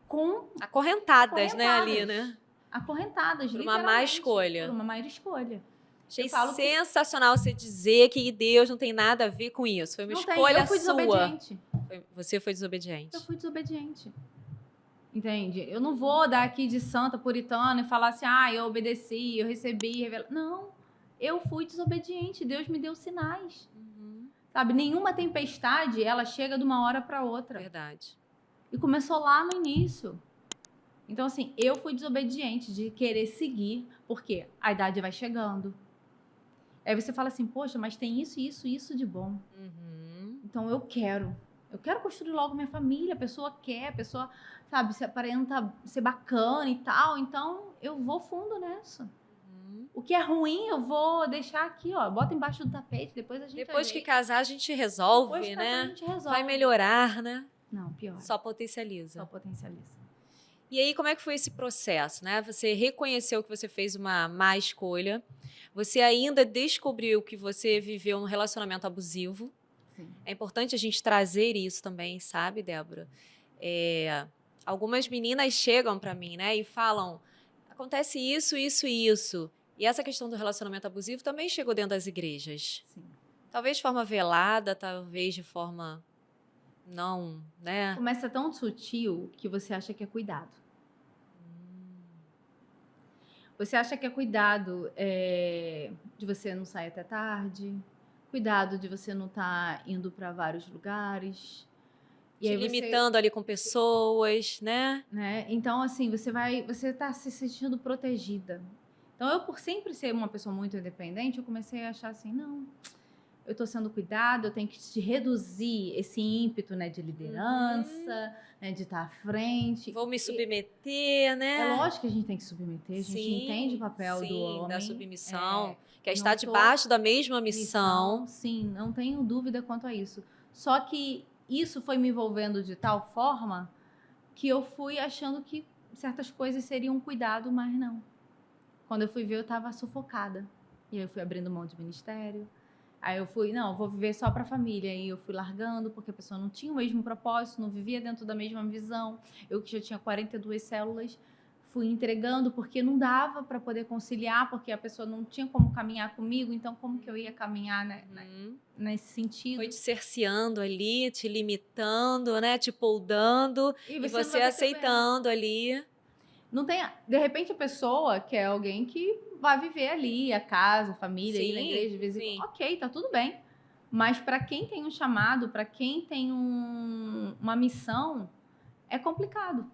com... Acorrentadas, né, ali, né? Acorrentadas, por uma má escolha. Por uma má escolha. Achei sensacional você dizer que Deus não tem nada a ver com isso. Foi uma escolha sua. Eu fui desobediente. Você foi desobediente. Eu fui desobediente. Entende? Eu não vou dar aqui de santa puritana e falar assim, eu obedeci, eu recebi, não. Eu fui desobediente, Deus me deu sinais. Sabe, nenhuma tempestade, ela chega de uma hora para outra. Verdade. E começou lá no início. Então, assim, eu fui desobediente de querer seguir, porque a idade vai chegando. Aí você fala assim, poxa, mas tem isso, isso, isso de bom. Então, eu quero construir logo minha família, a pessoa quer, a pessoa, sabe, se aparenta ser bacana e tal. Então, eu vou fundo nessa. O que é ruim, eu vou deixar aqui, ó. Bota embaixo do tapete, depois a gente Depois que casar, a gente resolve, depois que né? casar, a gente resolve. Vai melhorar, né? Não, pior. Só potencializa. Só potencializa. E aí, como é que foi esse processo, né? Você reconheceu que você fez uma má escolha. Você ainda descobriu que você viveu um relacionamento abusivo. Sim. É importante a gente trazer isso também, sabe, Débora? Algumas meninas chegam para mim, né, e falam, acontece isso, isso e isso. E essa questão do relacionamento abusivo também chegou dentro das igrejas. Sim. Talvez de forma velada, talvez de forma não, né? Começa tão sutil que você acha que é cuidado. Você acha que é cuidado de você não sair até tarde, cuidado de você não estar indo para vários lugares. E te limitando ali com pessoas, né? Então, assim, você tá se sentindo protegida. Então, eu, por sempre ser uma pessoa muito independente, eu comecei a achar assim, não, eu tô sendo cuidado, eu tenho que reduzir esse ímpeto, né, de liderança, né, de estar à frente. Vou me submeter, né? É lógico que a gente tem que submeter, a gente entende o papel do homem. Da submissão, que é estar debaixo da mesma missão. Sim, não tenho dúvida quanto a isso. Só que isso foi me envolvendo de tal forma que eu fui achando que certas coisas seriam um cuidado, mas não. Quando eu fui ver, eu estava sufocada. E aí eu fui abrindo mão de ministério. Aí eu fui, não, vou viver só para a família. E eu fui largando, porque a pessoa não tinha o mesmo propósito, não vivia dentro da mesma visão. Eu que já tinha 42 células, fui entregando, porque não dava para poder conciliar, porque a pessoa não tinha como caminhar comigo. Então, como que eu ia caminhar nesse sentido? Foi te cerceando ali, te limitando, né? Te poldando. E você aceitando ali. Não tem, de repente a pessoa quer alguém que vai viver ali, a casa, a família, ir na igreja de vez em quando. Ok, tá tudo bem. Mas para quem tem um chamado, para quem tem uma missão, é complicado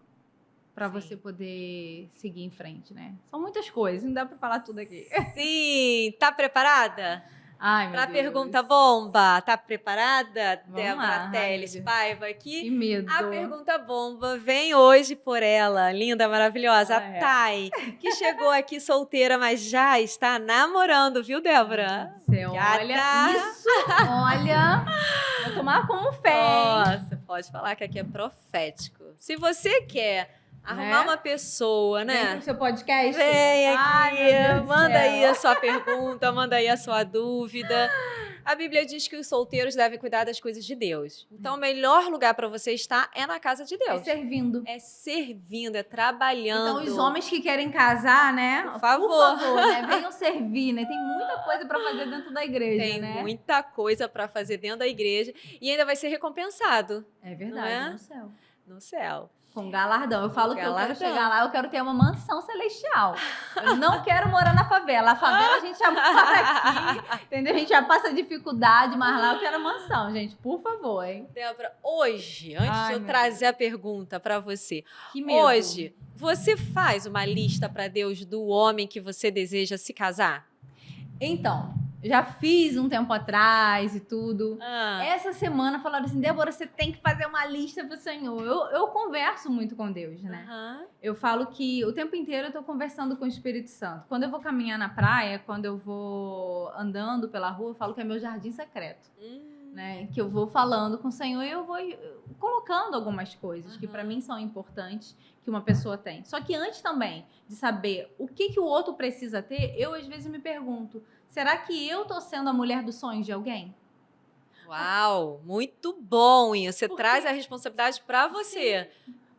para você poder seguir em frente, né? São muitas coisas, não dá para falar tudo aqui. Sim, tá preparada? Ai, meu Pra Deus. pergunta bomba, tá preparada? Vamos Débora lá. Ai, meu Teles Deus. Paiva Que aqui. medo. A pergunta bomba vem hoje por ela, linda, maravilhosa, a Ah, é. Thay, que chegou aqui solteira, mas já está namorando, viu, Débora? Você olha Gata! isso, olha, vou tomar como fé, hein? Nossa, pode falar que aqui é profético. Se você quer arrumar Né? uma pessoa, Vem né? pro seu podcast. Vem aqui, Ai, meu Deus do manda aí céu. a sua pergunta, manda aí a sua dúvida. A Bíblia diz que os solteiros devem cuidar das coisas de Deus. Então, o melhor lugar para você estar é na casa de É Deus. servindo. É servindo, é trabalhando. Então, os homens que querem casar, né? Por favor. né? Venham servir, né? Tem muita coisa pra fazer dentro da igreja, Tem né? muita coisa para fazer dentro da igreja e ainda vai ser recompensado É verdade, Não é? no céu. no céu. Com galardão. Eu falo que eu quero Galardão. chegar lá, eu quero ter uma mansão celestial. Eu não quero morar na favela. A favela a gente já mora aqui, entendeu? A gente já passa dificuldade, mas lá eu quero mansão, gente. Por favor, hein? Débora, hoje, antes Ai, de eu meu trazer a pergunta para você, Que medo. hoje, você faz uma lista para Deus do homem que você deseja se casar? Então, já fiz um tempo atrás e tudo. Ah, Essa semana falaram assim, Débora, você tem que fazer uma lista pro Senhor. Eu converso muito com Deus, né? aham. Eu falo que o tempo inteiro eu tô conversando com o Espírito Santo. Quando eu vou caminhar na praia, quando eu vou andando pela rua, eu falo que é meu jardim secreto, né? Que eu vou falando com o Senhor e eu vou colocando algumas coisas que para mim são importantes que uma pessoa tem. Só que antes também de saber o que o outro precisa ter, eu às vezes me pergunto, será que eu tô sendo a mulher dos sonhos de alguém? Uau, muito bom isso. Você Porque- traz a responsabilidade para você.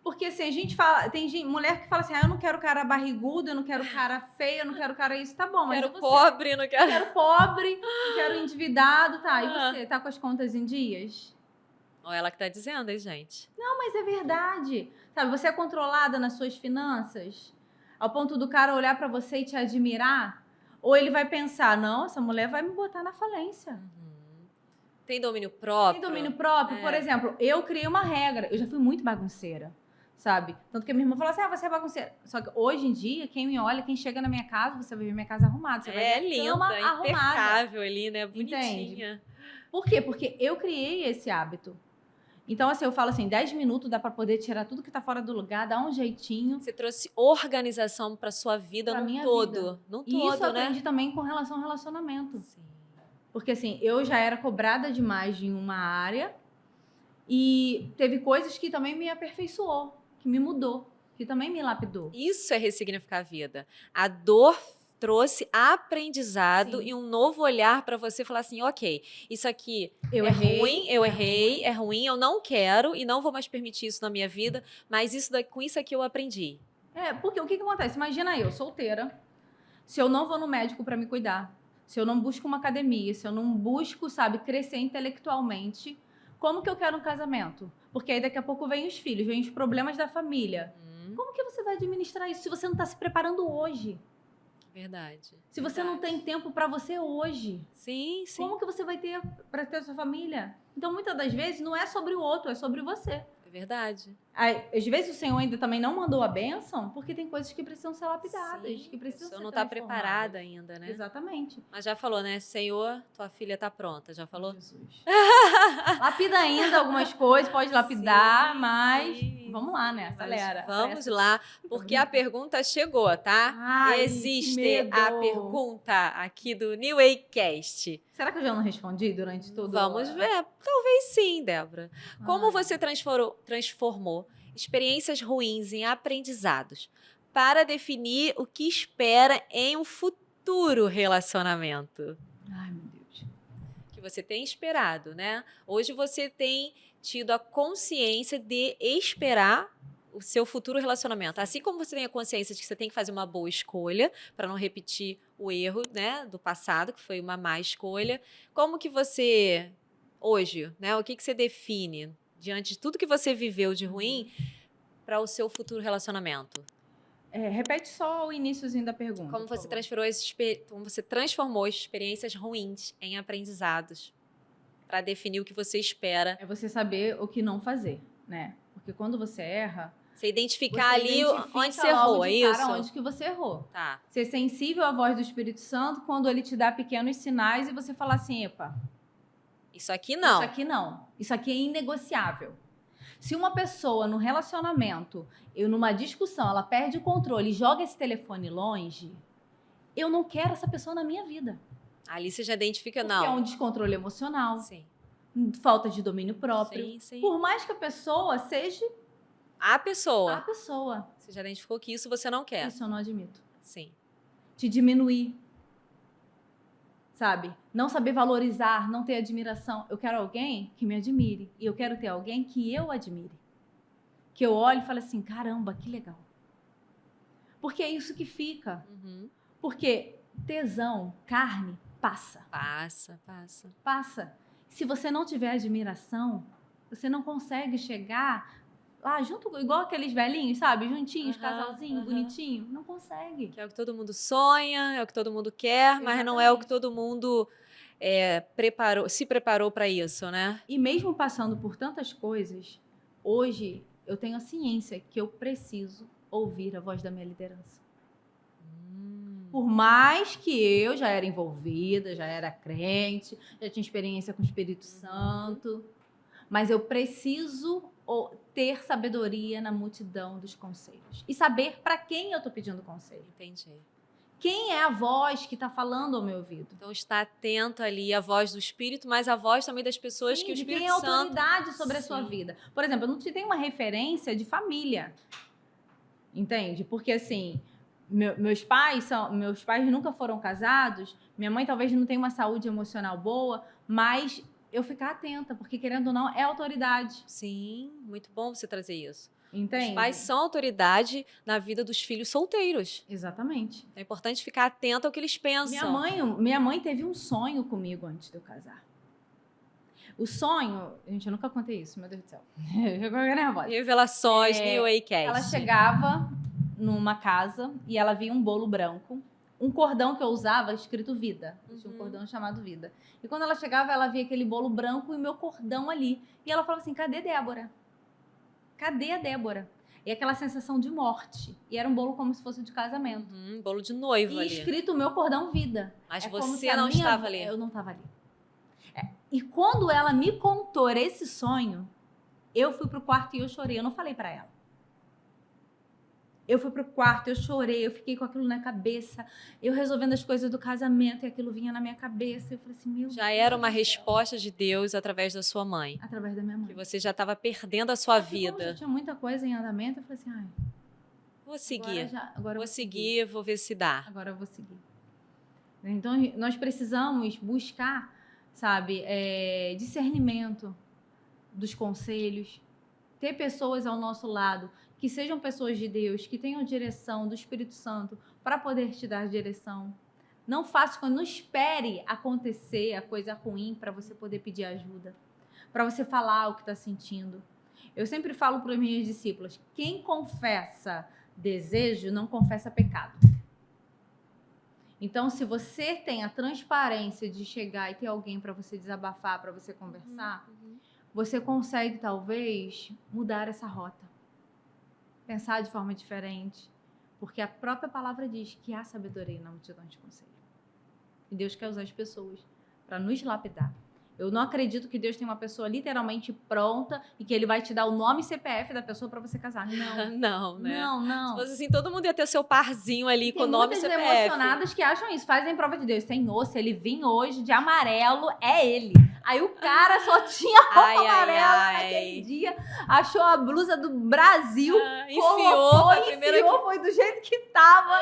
Porque assim, a gente fala, mulher que fala assim, eu não quero cara barrigudo, eu não quero cara feio, eu não quero cara isso, tá bom, mas Quero você? pobre, não quero. Quero pobre, não quero endividado, tá? E Ah. você, tá com as contas em dias? Olha ela que tá dizendo, hein, gente? Não, mas é verdade. Sabe, você é controlada nas suas finanças? Ao ponto do cara olhar pra você e te admirar? Ou ele vai pensar, não, essa mulher vai me botar na falência. Tem domínio próprio? Tem domínio próprio? É. Por exemplo, eu criei uma regra. Eu já fui muito bagunceira, sabe? Tanto que a minha irmã falou assim, você é bagunceira. Só que hoje em dia, quem me olha, quem chega na minha casa, você vai ver minha casa arrumada. Você vai ver a linda, cama arrumada. impecável ali, né? Bonitinha. Por quê? Porque eu criei esse hábito. Então, assim, eu falo assim, 10 minutos dá pra poder tirar tudo que tá fora do lugar, dar um jeitinho. Você trouxe organização pra sua vida Pra num minha todo. vida. Num E isso eu todo, né? aprendi também com relação ao relacionamento. Sim. Porque, assim, eu já era cobrada demais em uma área e teve coisas que também me aperfeiçoou, que me mudou, que também me lapidou. Isso é ressignificar a vida. A dor trouxe aprendizado Sim. e um novo olhar pra você falar assim, ok, isso aqui Eu é errei, ruim, eu errei, é ruim, eu não quero e não vou mais permitir isso na minha vida, mas com isso aqui eu aprendi. Porque o que acontece? Imagina eu, solteira, se eu não vou no médico pra me cuidar, se eu não busco uma academia, se eu não busco, sabe, crescer intelectualmente, como que eu quero um casamento? Porque aí daqui a pouco vem os filhos, vem os problemas da família. Como que você vai administrar isso se você não tá se preparando hoje? Verdade. Se você não tem tempo pra você hoje? Sim, sim. Como que você vai ter pra ter a sua família? Então, muitas das vezes, não é sobre o outro, é sobre você. É verdade. Aí, às vezes, o Senhor ainda também não mandou a bênção, porque tem coisas que precisam ser lapidadas, Sim, que precisam a pessoa ser não tá transformadas. preparada ainda, né? Exatamente. Mas já falou, né? Senhor, tua filha tá pronta. Já falou? Jesus. Lapida ainda algumas coisas, pode lapidar, Sim, mas sim, vamos lá, né, Mas galera? vamos lá, porque a pergunta chegou, tá? Ai, que Existe medo. a pergunta aqui do New Waycast. Será que eu já não respondi durante tudo? Vamos ver. Talvez sim, Débora. Como Ai. você transformou experiências ruins em aprendizados para definir o que espera em um futuro relacionamento? Ai, meu Deus. Que você tem esperado, né? Hoje você tem tido a consciência de esperar o seu futuro relacionamento. Assim como você tem a consciência de que você tem que fazer uma boa escolha para não repetir o erro, né, do passado, que foi uma má escolha. Como que você, hoje, né, o que você define diante de tudo que você viveu de ruim para o seu futuro relacionamento? Repete só o iniciozinho da pergunta. Como por você favor. como você transformou experiências ruins em aprendizados para definir o que você espera. É você saber o que não fazer, né? Porque quando você erra, Você identificar ali identifica onde você logo errou, é de cara isso? onde que você errou. Tá. Ser sensível à voz do Espírito Santo quando ele te dá pequenos sinais e você falar assim, epa, Isso aqui não. isso aqui não. Isso aqui é inegociável. Se uma pessoa no relacionamento, numa discussão, ela perde o controle e joga esse telefone longe, eu não quero essa pessoa na minha vida. Ali você já identifica, Porque não. é um descontrole emocional, Sim. falta de domínio próprio. Sim, sim. Por mais que a pessoa seja A pessoa. a pessoa. Você já identificou que isso você não quer. Isso eu não admito. Sim. Te diminuir. Sabe? Não saber valorizar, não ter admiração. Eu quero alguém que me admire. E eu quero ter alguém que eu admire. Que eu olhe e fale assim, caramba, que legal. Porque é isso que fica. Uhum. Porque tesão, carne, passa. Passa, passa. Passa. Se você não tiver admiração, você não consegue chegar lá junto, igual aqueles velhinhos, sabe? Juntinhos, casalzinho, bonitinho. Não consegue. Que é o que todo mundo sonha, é o que todo mundo quer, mas não é o que todo mundo se preparou para isso, né? E mesmo passando por tantas coisas, hoje eu tenho a ciência que eu preciso ouvir a voz da minha liderança. Por mais que eu já era envolvida, já era crente, já tinha experiência com o Espírito Santo, mas eu preciso ter sabedoria na multidão dos conselhos. E saber para quem eu estou pedindo conselho. Entendi. Quem é a voz que está falando ao meu ouvido? Então está atento ali à voz do Espírito, mas à voz também das pessoas Sim, que o de Espírito quem é Santo... autoridade sobre a sua Sim. vida. Por exemplo, eu não te tenho uma referência de família. Entende? Porque assim, meus pais nunca foram casados, minha mãe talvez não tenha uma saúde emocional boa, mas eu ficar atenta, porque querendo ou não, é autoridade. Sim, muito bom você trazer isso. Entende? Os pais são autoridade na vida dos filhos solteiros. Exatamente. É importante ficar atento ao que eles pensam. Minha mãe teve um sonho comigo antes de eu casar. O sonho, gente, eu nunca contei isso, meu Deus do céu. Eu fico nervosa. Revelações, New Waycast. Ela chegava numa casa e ela via um bolo branco, um cordão que eu usava escrito Vida. Tinha um cordão chamado Vida. E quando ela chegava, ela via aquele bolo branco e o meu cordão ali. E ela falava assim, cadê Débora? Cadê a Débora? E aquela sensação de morte. E era um bolo como se fosse de casamento. Bolo de noivo E ali. escrito o meu cordão Vida. Mas como você se a não estava ali. Eu não estava ali. E quando ela me contou esse sonho, eu fui pro quarto e eu chorei. Eu não falei pra ela. Eu fui pro quarto, eu chorei, eu fiquei com aquilo na cabeça. Eu resolvendo as coisas do casamento e aquilo vinha na minha cabeça. Eu falei assim, meu Deus. Já era uma resposta de Deus através da sua mãe. Através da minha mãe. Que você já estava perdendo a sua Como vida. já tinha muita coisa em andamento, eu falei assim, ai, Vou seguir. agora eu Vou seguir, vou ver se dá. Agora eu vou seguir. Então, nós precisamos buscar, sabe, discernimento dos conselhos, ter pessoas ao nosso lado que sejam pessoas de Deus, que tenham direção do Espírito Santo para poder te dar direção. Não faça quando não espere acontecer a coisa ruim para você poder pedir ajuda, para você falar o que está sentindo. Eu sempre falo para as minhas discípulas, quem confessa desejo não confessa pecado. Então, se você tem a transparência de chegar e ter alguém para você desabafar, para você conversar, você consegue, talvez, mudar essa rota. Pensar de forma diferente. Porque a própria palavra diz que há sabedoria na multidão de conselho. E Deus quer usar as pessoas para nos lapidar. Eu não acredito que Deus tem uma pessoa literalmente pronta e que Ele vai te dar o nome e CPF da pessoa para você casar. Não. Não, né? Não. Se fosse assim, todo mundo ia ter seu parzinho ali com o nome e Tem CPF. muitas emocionadas que acham isso, fazem prova de Deus. Senhor, se ele vir hoje de amarelo, é ele. Aí o cara só tinha roupa amarela naquele dia, achou a blusa do Brasil, enfiou, foi do jeito que tava.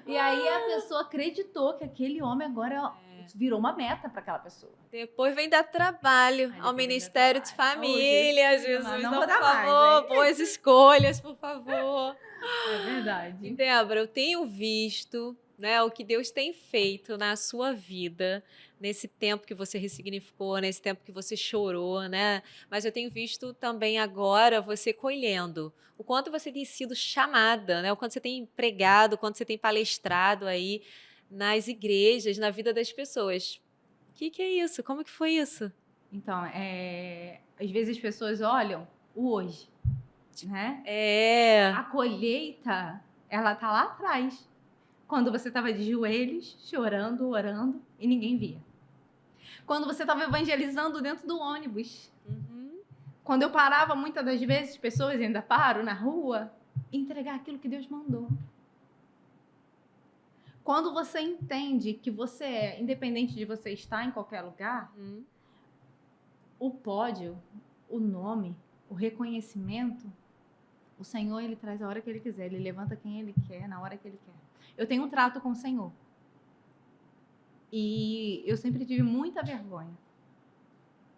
E aí a pessoa acreditou que aquele homem agora virou uma meta para aquela pessoa. Depois vem dar trabalho ao Ministério de Família, Jesus, não por vou dar favor, mais, boas escolhas, por favor. É verdade. E, Débora, eu tenho visto, né, o que Deus tem feito na sua vida, nesse tempo que você ressignificou, nesse tempo que você chorou, né? Mas eu tenho visto também agora você colhendo o quanto você tem sido chamada, né? O quanto você tem pregado, o quanto você tem palestrado aí nas igrejas, na vida das pessoas. O que é isso? Como que foi isso? Então, às vezes as pessoas olham o hoje. né? É. A colheita, ela tá lá atrás. Quando você estava de joelhos, chorando, orando, e ninguém via. Quando você estava evangelizando dentro do ônibus. Uhum. Quando eu parava, muitas das vezes, pessoas ainda param na rua, entregar aquilo que Deus mandou. Quando você entende que você é, independente de você estar em qualquer lugar, o pódio, o nome, o reconhecimento, o Senhor, ele traz a hora que ele quiser. Ele levanta quem ele quer, na hora que ele quer. Eu tenho um trato com o Senhor. E eu sempre tive muita vergonha.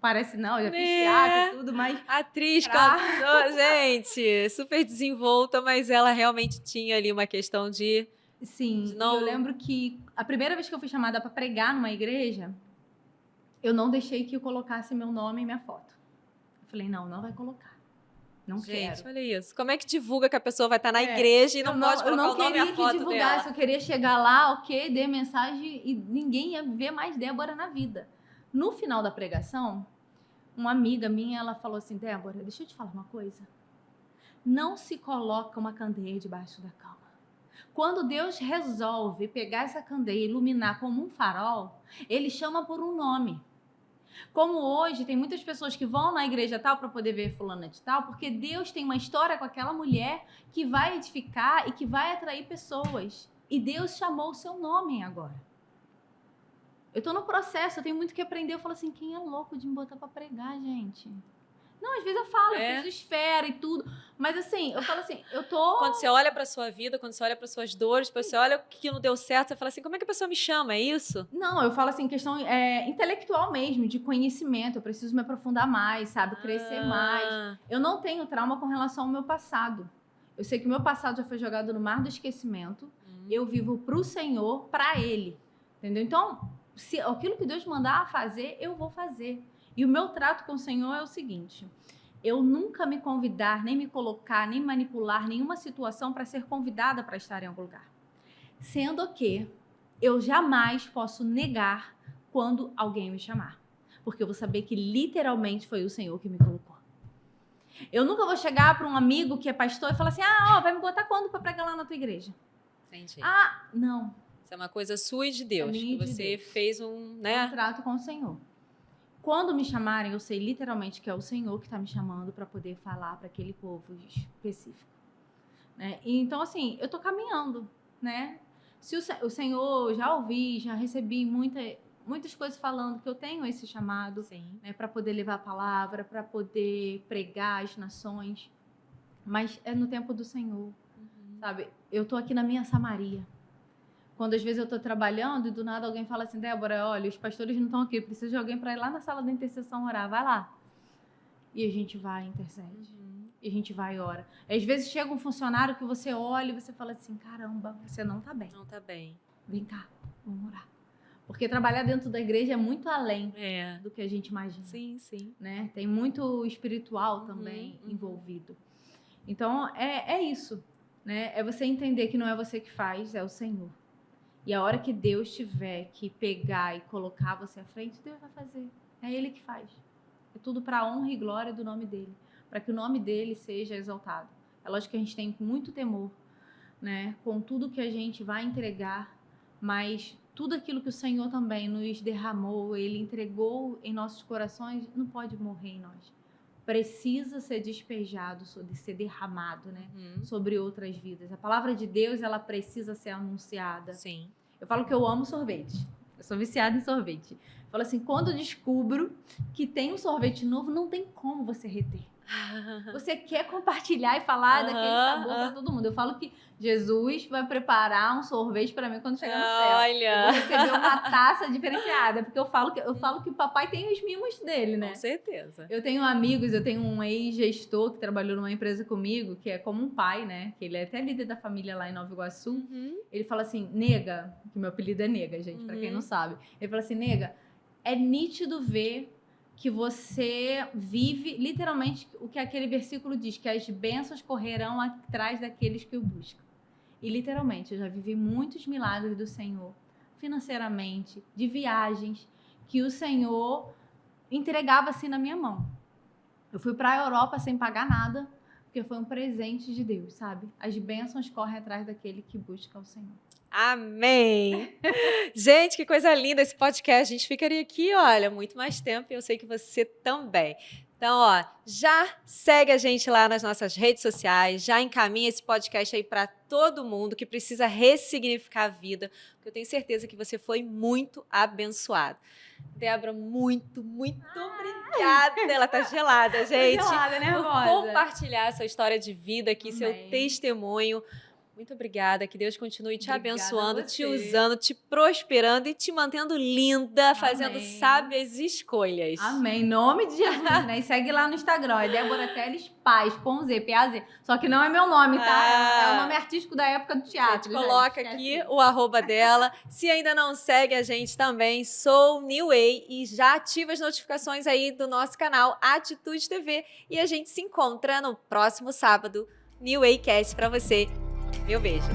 Parece não, eu já fiz teatro e tudo, mas... Atriz, cantora, gente, super desenvolta, mas ela realmente tinha ali uma questão de... Sim, não... e eu lembro que a primeira vez que eu fui chamada para pregar numa igreja, eu não deixei que eu colocasse meu nome e minha foto. Eu falei, não vai colocar. Não gente, quero. olha isso. Como é que divulga que a pessoa vai estar na igreja e não pode colocar o nome e a foto dela? Eu não queria que divulgasse, eu queria chegar lá, ok, dei mensagem e ninguém ia ver mais Débora na vida. No final da pregação, uma amiga minha, ela falou assim, Débora, deixa eu te falar uma coisa. Não se coloca uma candeia debaixo da cama. Quando Deus resolve pegar essa candeia e iluminar como um farol, ele chama por um nome. Como hoje tem muitas pessoas que vão na igreja tal para poder ver fulana de tal, porque Deus tem uma história com aquela mulher que vai edificar e que vai atrair pessoas. E Deus chamou o seu nome agora. Eu tô no processo, eu tenho muito que aprender. Eu falo assim, quem é louco de me botar para pregar, gente? Não, às vezes eu falo, eu fiz esfera e tudo. Mas assim, eu falo assim, eu tô... Quando você olha pra sua vida, quando você olha para suas dores, depois você olha o que não deu certo, você fala assim, como é que a pessoa me chama? É isso? Não, eu falo assim, questão intelectual mesmo, de conhecimento. Eu preciso me aprofundar mais, sabe? Crescer mais. Eu não tenho trauma com relação ao meu passado. Eu sei que o meu passado já foi jogado no mar do esquecimento. Eu vivo pro Senhor, pra Ele. Entendeu? Então, se aquilo que Deus mandar fazer, eu vou fazer. E o meu trato com o Senhor é o seguinte: eu nunca me convidar, nem me colocar, nem manipular nenhuma situação para ser convidada para estar em algum lugar. Sendo que eu jamais posso negar quando alguém me chamar. Porque eu vou saber que literalmente foi o Senhor que me colocou. Eu nunca vou chegar para um amigo que é pastor e falar assim, vai me botar quando para pregar lá na tua igreja? Entendi. Não. Isso é uma coisa sua e de Deus, que você fez um trato com o Senhor. Quando me chamarem, eu sei literalmente que é o Senhor que está me chamando para poder falar para aquele povo específico. Né? E, então, assim, eu tô caminhando, né? Se o Senhor, já ouvi, já recebi muitas coisas falando que eu tenho esse chamado, né, para poder levar a palavra, para poder pregar as nações, mas é no tempo do Senhor, sabe? Eu tô aqui na minha Samaria. Quando às vezes eu tô trabalhando e do nada alguém fala assim, Débora, olha, os pastores não estão aqui, precisa de alguém para ir lá na sala da intercessão orar, vai lá. E a gente vai, intercede. E a gente vai e ora. Às vezes chega um funcionário que você olha e você fala assim, caramba, você não tá bem. Não tá bem. Vem cá, vamos orar. Porque trabalhar dentro da igreja é muito além do que a gente imagina. Sim, sim. Né? Tem muito espiritual também envolvido. Então, é isso. Né? É você entender que não é você que faz, é o Senhor. E a hora que Deus tiver que pegar e colocar você à frente, Deus vai fazer. É Ele que faz. É tudo para a honra e glória do nome dEle. Para que o nome dEle seja exaltado. É lógico que a gente tem muito temor, né? Com tudo que a gente vai entregar, mas tudo aquilo que o Senhor também nos derramou, Ele entregou em nossos corações, não pode morrer em nós. Precisa ser despejado, ser derramado, né? Sobre outras vidas. A palavra de Deus, ela precisa ser anunciada. Sim. Eu falo que eu amo sorvete. Eu sou viciada em sorvete. Eu falo assim, quando eu descubro que tem um sorvete novo, não tem como você reter. Você quer compartilhar e falar daquele sabor para todo mundo. Eu falo que Jesus vai preparar um sorvete para mim quando chegar no céu. Olha! Eu vou receber uma taça diferenciada, porque eu falo que o papai tem os mimos dele, né? Com certeza. Eu tenho amigos, eu tenho um ex-gestor que trabalhou numa empresa comigo, que é como um pai, né? Que ele é até líder da família lá em Nova Iguaçu. Ele fala assim, nega, que meu apelido é nega, gente, para quem não sabe. Ele fala assim, nega, é nítido ver que você vive literalmente o que aquele versículo diz, que as bênçãos correrão atrás daqueles que o buscam. E literalmente, eu já vivi muitos milagres do Senhor, financeiramente, de viagens, que o Senhor entregava assim na minha mão. Eu fui para a Europa sem pagar nada, porque porque foi um presente de Deus, sabe? As bênçãos correm atrás daquele que busca o Senhor. Amém! Gente, que coisa linda esse podcast. A gente ficaria aqui, olha, muito mais tempo e eu sei que você também. Então, ó, já segue a gente lá nas nossas redes sociais, já encaminha esse podcast aí para todo mundo que precisa ressignificar a vida, porque eu tenho certeza que você foi muito abençoado. Débora, muito obrigada. Ela tá gelada, gente. Gelada, nervosa. Por compartilhar sua história de vida aqui, Amém. seu testemunho. Muito obrigada, que Deus continue te Obrigada abençoando, a te você. usando, te prosperando e te mantendo linda, fazendo Amém. sábias escolhas. Amém. Em nome de Jesus, né? E segue lá no Instagram, é Débora Teles Paz, com Z, P-A-Z. Só que não é meu nome, tá? É o nome artístico da época do A teatro. gente coloca aqui o arroba dela. Se ainda não segue a gente também, sou New Way e já ativa as notificações aí do nosso canal Atitude TV. E a gente se encontra no próximo sábado, New Way Cast pra você. Meu beijo.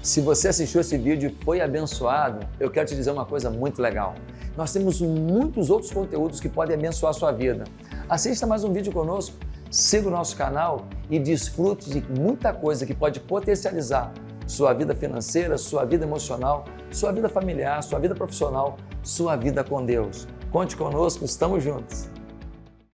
Se você assistiu esse vídeo e foi abençoado, eu quero te dizer uma coisa muito legal. Nós temos muitos outros conteúdos que podem abençoar a sua vida. Assista mais um vídeo conosco, siga o nosso canal e desfrute de muita coisa que pode potencializar sua vida financeira, sua vida emocional, sua vida familiar, sua vida profissional, sua vida com Deus. Conte conosco, estamos juntos.